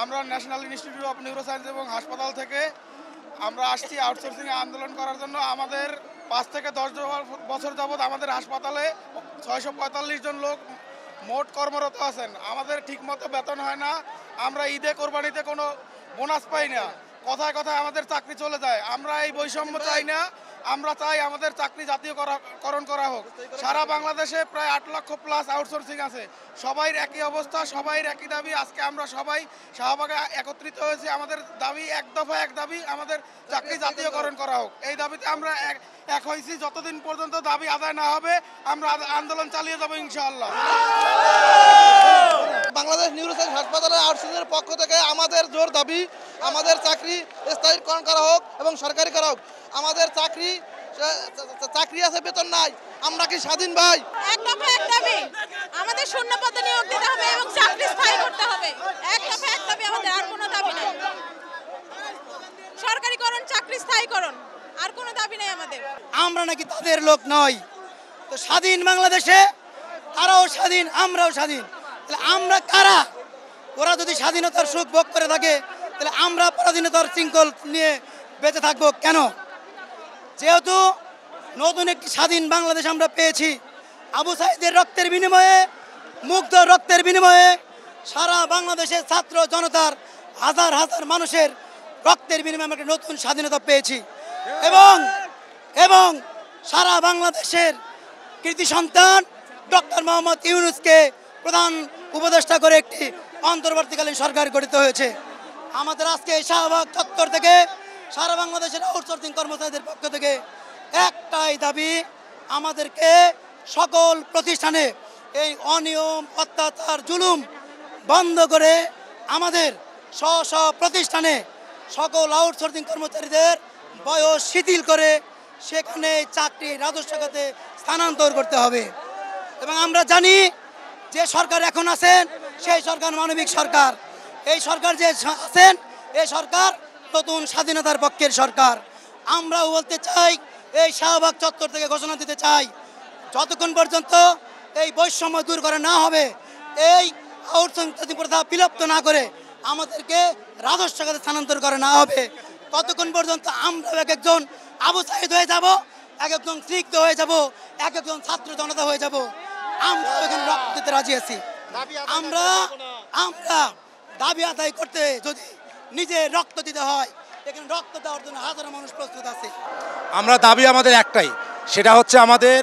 আমরা national institute of neuroscience এবং হাসপাতাল থেকে আমরা আসছি আউটসোর্সিং আন্দোলন করার জন্য। আমাদের 5 থেকে 10 বছর যাবৎ আমাদের হাসপাতালে 645 জন লোক মোট কর্মরত আছেন। আমাদের ঠিকমতো বেতন হয় না, আমরা ঈদে কোরবানিতে কোনো বোনাস পাই না, কথায় কথায় আমাদের চাকরি চলে যায়। আমরা এই বৈষম্য চাই না, আমরা চাই আমাদের চাকরি জাতীয়করণ করা হোক। সারা বাংলাদেশে প্রায় 8 লক্ষ প্লাস আউটসোর্সিং আছে, সবাই একই অবস্থা, সবাই একই দাবি। আজকে আমরা সবাই শাহবাগে একত্রিত হয়েছি, আমাদের দাবি এক দফা এক দাবি, আমাদের চাকরি জাতীয়করণ করা হোক। এই দাবিতে আমরা এক হয়েছি, যতদিন পর্যন্ত দাবি আদায় না হবে আমরা আন্দোলন চালিয়ে যাবো ইনশাআল্লাহ। বাংলাদেশ নিউরোসায়েন্স হাসপাতালের আউটসোর্সিংয়ের পক্ষ থেকে আমাদের জোর দাবি, আমাদের চাকরি স্থায়ীকরণ করা হোক এবং সরকারি করা হোক। আমাদের চাকরি আছে, বেতন নাই, আমরা কি স্বাধীন ভাই? এক দফা এক দাবি, আমাদের শূন্য পদে নিয়োগ দিতে হবে এবং চাকরি স্থায়ী করতে হবে। এক দফা এক দাবি, আমাদের আর কোনো দাবি নেই। সরকারিকরণ, চাকরি স্থায়ীকরণ, আর কোনো দাবি নেই আমাদের। আমরা নাকি তাদের লোক নয়, তো স্বাধীন বাংলাদেশে তারাও স্বাধীন, আমরাও স্বাধীন। তাহলে আমরা কারা? ওরা যদি স্বাধীনতার সুখ ভোগ করে থাকে, তাহলে আমরা পরাধীনতার শৃঙ্খল নিয়ে বেঁচে থাকবো কেন? যেহেতু নতুন একটি স্বাধীন বাংলাদেশ আমরা পেয়েছি, আবু সাঈদের রক্তের বিনিময়ে, মুগ্ধ রক্তের বিনিময়ে, সারা বাংলাদেশের ছাত্র জনতার হাজার হাজার মানুষের রক্তের বিনিময়ে আমরা নতুন স্বাধীনতা পেয়েছি। এবং সারা বাংলাদেশের কৃতি সন্তান ডক্টর মোহাম্মদ ইউনূসকে প্রধান উপদেষ্টা করে একটি অন্তর্বর্তীকালীন সরকার গঠিত হয়েছে। আমাদের আজকে শাহবাগ চত্বর থেকে সারা বাংলাদেশের আউটসোর্সিং কর্মচারীদের পক্ষ থেকে একটাই দাবি, আমাদেরকে সকল প্রতিষ্ঠানে এই অনিয়ম, অত্যাচার, জুলুম বন্ধ করে আমাদের স্ব প্রতিষ্ঠানে সকল আউটসোর্সিং কর্মচারীদের বয়স শিথিল করে সেখানে চাকরি রাজস্ব খাতে স্থানান্তর করতে হবে। এবং আমরা জানি যে সরকার এখন আছেন সেই সরকার মানবিক সরকার। এই সরকার যে আছেন এই সরকার নতুন স্বাধীনতার পক্ষের সরকার। আমরাও বলতে চাই, এই শাহবাগ চত্বর থেকে ঘোষণা দিতে চাই, যতক্ষণ পর্যন্ত এই বৈষম্য দূর করা না হবে, এই আউটসোর্সিং প্রথা বিলুপ্ত না করে আমাদেরকে রাজস্ব খাতে স্থানান্তর করা না হবে, ততক্ষণ পর্যন্ত আমরা এক একজন আবু সাঈদ হয়ে যাব, এক একজন স্নিগ্ধ হয়ে যাব, এক একজন ছাত্র জনতা হয়ে যাব। আমরা এখানে রক্ত দিতে রাজি আছি। আমরা দাবি আদায় করতে যদি নিজে রক্ত দিতে হয়, এখানে রক্ত দেওয়ার জন্য হাজারো মানুষ প্রস্তুত আছে। আমরা দাবি আমাদের একটাই, সেটা হচ্ছে আমাদের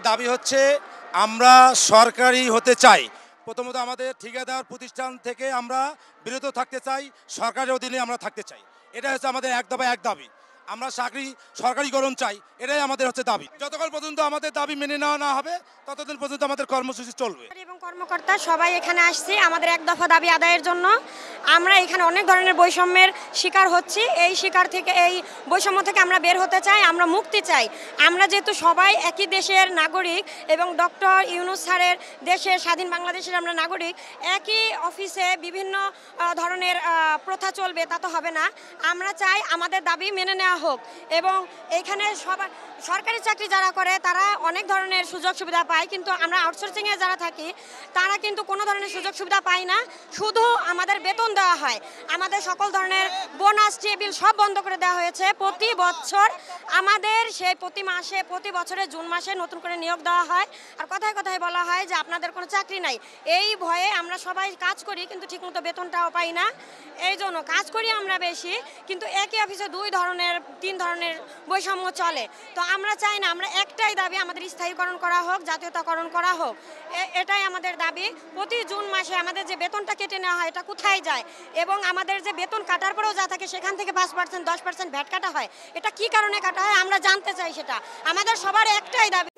দাবি হচ্ছে আমরা সরকারি হতে চাই। প্রথমত আমাদের ঠিকাদার প্রতিষ্ঠান থেকে আমরা বিরত থাকতে চাই, সরকারের অধীনে আমরা থাকতে চাই। এটা হচ্ছে আমাদের এক দফা এক দাবি। আমরা চাকরি সরকারিকরণ চাই, এটাই আমাদের হচ্ছে দাবি। যতক্ষণ পর্যন্ত আমাদের দাবি মেনে নেওয়া না হবে ততদিন পর্যন্ত আমাদের কর্মসূচি চলবে। এবং কর্মকর্তা সবাই এখানে আসছি আমাদের এক দফা দাবি আদায়ের জন্য। আমরা এখানে অনেক ধরনের বৈষম্যের শিকার হচ্ছি, এই বৈষম্য থেকে আমরা বের হতে চাই, আমরা মুক্তি চাই। আমরা যেহেতু সবাই একই দেশের নাগরিক এবং ডক্টর ইউনূস স্যারের দেশের স্বাধীন বাংলাদেশের আমরা নাগরিক, একই অফিসে বিভিন্ন ধরনের প্রথা চলবে তা তো হবে না। আমরা চাই আমাদের দাবি মেনে নেওয়া হোক এবং এখানে সবার সরকারি চাকরি যারা করে তারা অনেক ধরনের সুযোগ সুবিধা পায়, কিন্তু আমরা আউটসোর্সিংয়ে যারা থাকি তারা কিন্তু কোনো ধরনের সুযোগ সুবিধা পাই না, শুধু আমাদের বেতন দেওয়া হয়। আমাদের সকল ধরনের বোনাস টেবিল সব বন্ধ করে দেওয়া হয়েছে। প্রতি বছর আমাদের প্রতি বছরের জুন মাসে নতুন করে নিয়োগ দেওয়া হয়, আর কথায় কথায় বলা হয় যে আপনাদের কোনো চাকরি নাই। এই ভয়ে আমরা সবাই কাজ করি কিন্তু ঠিকমতো বেতনটাও পাই না। এই জন্য কাজ করি আমরা বেশি, কিন্তু একই অফিসে 3 ধরনের বৈষম্য চলে। তো আমরা চাই না, আমরা একটাই দাবি, আমাদের স্থায়ীকরণ করা হোক, জাতীয়তাকরণ করা হোক, এটাই আমাদের দাবি। প্রতি জুন মাসে আমাদের যে বেতনটা কেটে নেওয়া হয় এটা কোথায় যায়, এবং আমাদের যে বেতন কাটার পরেও যা থাকে সেখান থেকে 5% 10% ভ্যাট কাটা হয়, এটা কি কারণে কাটা হয় আমরা জানতে চাই। সেটা আমাদের সবার একটাই দাবি।